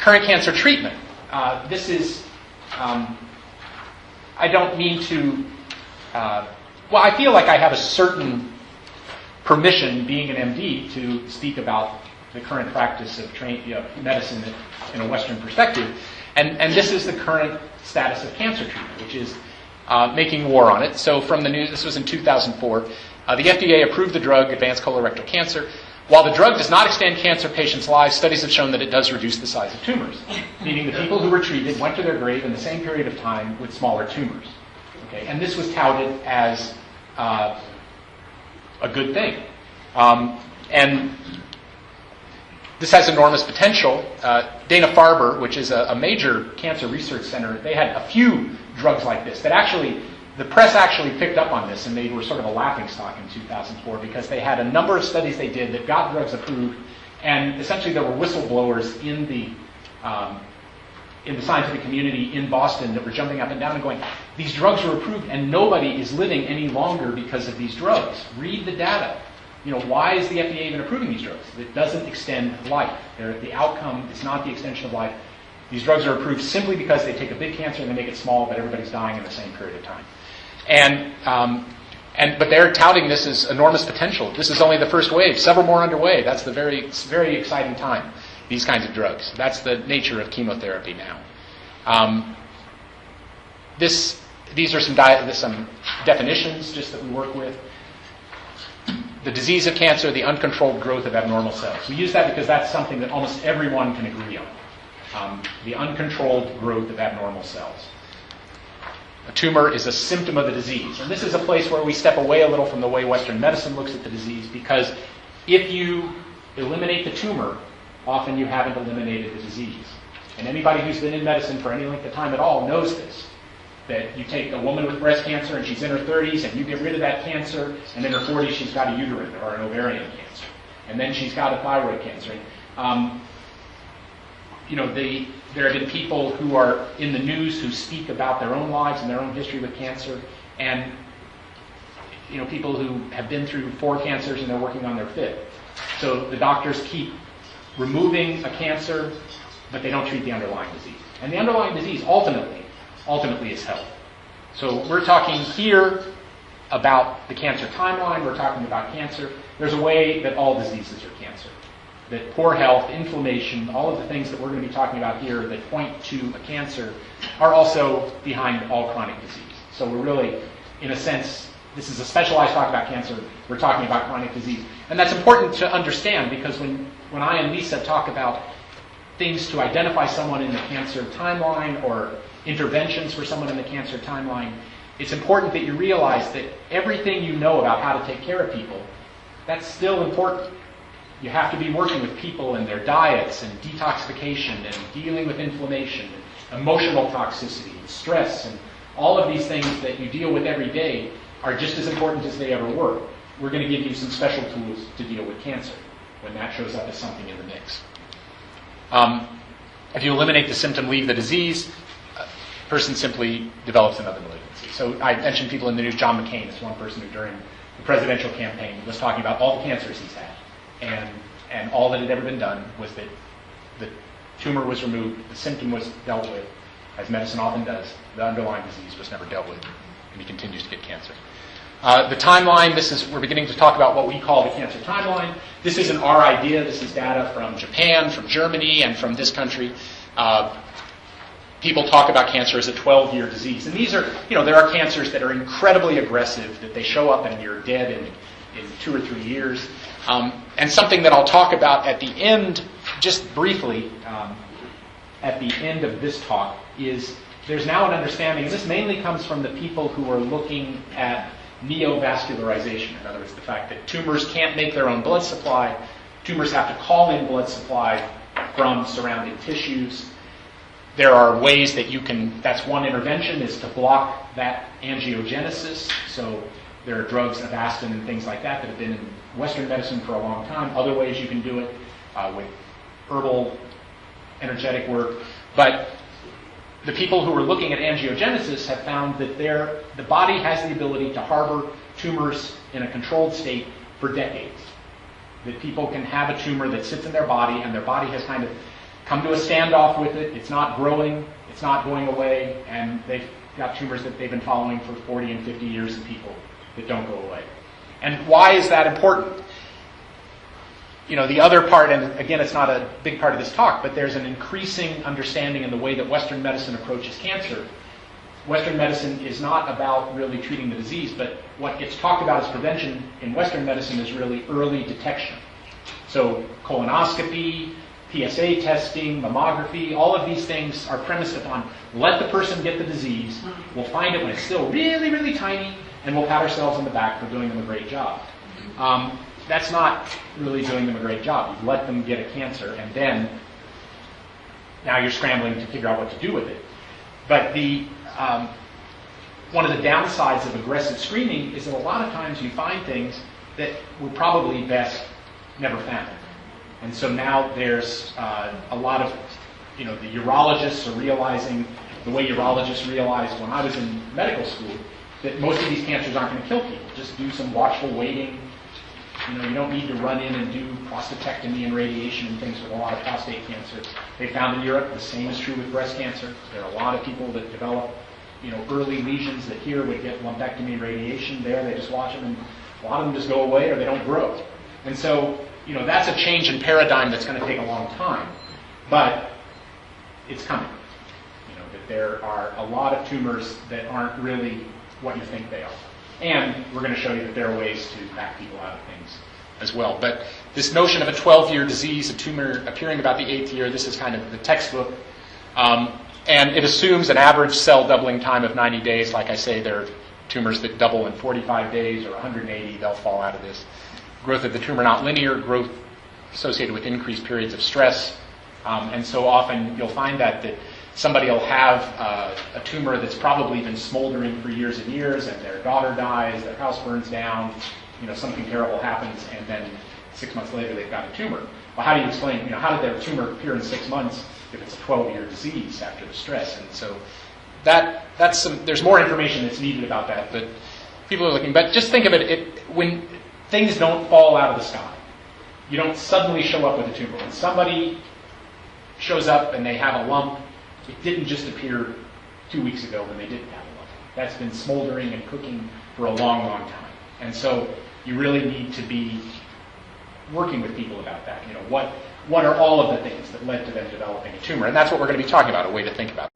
current cancer treatment. This is, I don't mean to, well, I feel like I have a certain permission, being an MD, to speak about the current practice of medicine in a Western perspective. And this is the current status of cancer treatment, which is making war on it. So from the news, this was in 2004, the FDA approved the drug advanced colorectal cancer. While the drug does not extend cancer patients' lives, studies have shown that it does reduce the size of tumors, meaning the people who were treated went to their grave in the same period of time with smaller tumors. Okay? And this was touted as a good thing. And this has enormous potential. Dana-Farber, which is a major cancer research center, they had a few drugs like this that actually, the press actually picked up on this, and they were sort of a laughingstock in 2004 because they had a number of studies they did that got drugs approved, and essentially there were whistleblowers in the scientific community in Boston that were jumping up and down and going, these drugs were approved and nobody is living any longer because of these drugs. Read the data. Why is the FDA even approving these drugs? It doesn't extend life. The outcome is not the extension of life. These drugs are approved simply because they take a big cancer and they make it small, but everybody's dying in the same period of time. But they're touting this as enormous potential. This is only the first wave. Several more underway. That's the very, very exciting time. These kinds of drugs. That's the nature of chemotherapy now. These are some definitions just that we work with. The disease of cancer, the uncontrolled growth of abnormal cells. We use that because that's something that almost everyone can agree on. The uncontrolled growth of abnormal cells. A tumor is a symptom of the disease. And this is a place where we step away a little from the way Western medicine looks at the disease, because if you eliminate the tumor, often you haven't eliminated the disease. And anybody who's been in medicine for any length of time at all knows this. That you take a woman with breast cancer and she's in her 30s and you get rid of that cancer, and in her 40s she's got a uterine or an ovarian cancer. And then she's got a thyroid cancer. There have been people who are in the news who speak about their own lives and their own history with cancer, and people who have been through 4 cancers and they're working on their 5th. So the doctors keep removing a cancer, but they don't treat the underlying disease. And the underlying disease ultimately is health. So we're talking here about the cancer timeline. We're talking about cancer. There's a way that all diseases are cancer. That poor health, inflammation, all of the things that we're going to be talking about here that point to a cancer are also behind all chronic disease. So we're really, in a sense, this is a specialized talk about cancer. We're talking about chronic disease. And that's important to understand, because when I and Lisa talk about things to identify someone in the cancer timeline or interventions for someone in the cancer timeline, it's important that you realize that everything you know about how to take care of people, that's still important. You have to be working with people and their diets and detoxification and dealing with inflammation and emotional toxicity and stress, and all of these things that you deal with every day are just as important as they ever were. We're going to give you some special tools to deal with cancer when that shows up as something in the mix. If you eliminate the symptom, leave the disease, a person simply develops another malignancy. So I mentioned people in the news. John McCain is one person who during the presidential campaign was talking about all the cancers he's had. And all that had ever been done was that the tumor was removed, the symptom was dealt with, as medicine often does. The underlying disease was never dealt with, and he continues to get cancer. The timeline, we're beginning to talk about what we call the cancer timeline. This isn't our idea. This is data from Japan, from Germany, and from this country. People talk about cancer as a 12-year disease. And these are, there are cancers that are incredibly aggressive, that they show up and you're dead in 2 or 3 years. And something that I'll talk about at the end, just briefly, at the end of this talk, is there's now an understanding, and this mainly comes from the people who are looking at neovascularization. In other words, the fact that tumors can't make their own blood supply. Tumors have to call in blood supply from surrounding tissues. There are ways that that's one intervention, is to block that angiogenesis. So there are drugs, Avastin and things like that have been in Western medicine for a long time. Other ways you can do it with herbal, energetic work. But the people who are looking at angiogenesis have found that the body has the ability to harbor tumors in a controlled state for decades. That people can have a tumor that sits in their body, and their body has kind of come to a standoff with it. It's not growing, it's not going away, and they've got tumors that they've been following for 40 and 50 years in people that don't go away. And why is that important? The other part, and again, it's not a big part of this talk, but there's an increasing understanding in the way that Western medicine approaches cancer. Western medicine is not about really treating the disease, but what gets talked about as prevention in Western medicine is really early detection. So colonoscopy, PSA testing, mammography, all of these things are premised upon let the person get the disease, we'll find it when it's still really, really tiny, and we'll pat ourselves on the back for doing them a great job. That's not really doing them a great job. You've let them get a cancer, and then now you're scrambling to figure out what to do with it. But one of the downsides of aggressive screening is that a lot of times you find things that were probably best never found. And so now there's a lot of, the urologists are realizing, the way urologists realized when I was in medical school, that most of these cancers aren't going to kill people. Just do some watchful waiting. You don't need to run in and do prostatectomy and radiation and things with a lot of prostate cancer. They found in Europe the same is true with breast cancer. There are a lot of people that develop, early lesions that here would get lumpectomy, radiation. There, they just watch them, and a lot of them just go away or they don't grow. And so, that's a change in paradigm that's going to take a long time, but it's coming. That there are a lot of tumors that aren't really what you think they are. And we're going to show you that there are ways to back people out of things as well. But this notion of a 12-year disease, a tumor appearing about the 8th year, this is kind of the textbook. And it assumes an average cell doubling time of 90 days. Like I say, there are tumors that double in 45 days or 180. They'll fall out of this. Growth of the tumor not linear, growth associated with increased periods of stress. And so often you'll find that somebody will have a tumor that's probably been smoldering for years and years, and their daughter dies, their house burns down, something terrible happens, and then 6 months later they've got a tumor. Well, how do you explain, how did their tumor appear in 6 months if it's a 12-year disease after the stress? And so there's more information that's needed about that, but people are looking. But just think of it, when things don't fall out of the sky. You don't suddenly show up with a tumor. When somebody shows up and they have a lump, it didn't just appear 2 weeks ago when they didn't have a lump. That's been smoldering and cooking for a long, long time. And so you really need to be working with people about that. What are all of the things that led to them developing a tumor? And that's what we're going to be talking about, a way to think about it.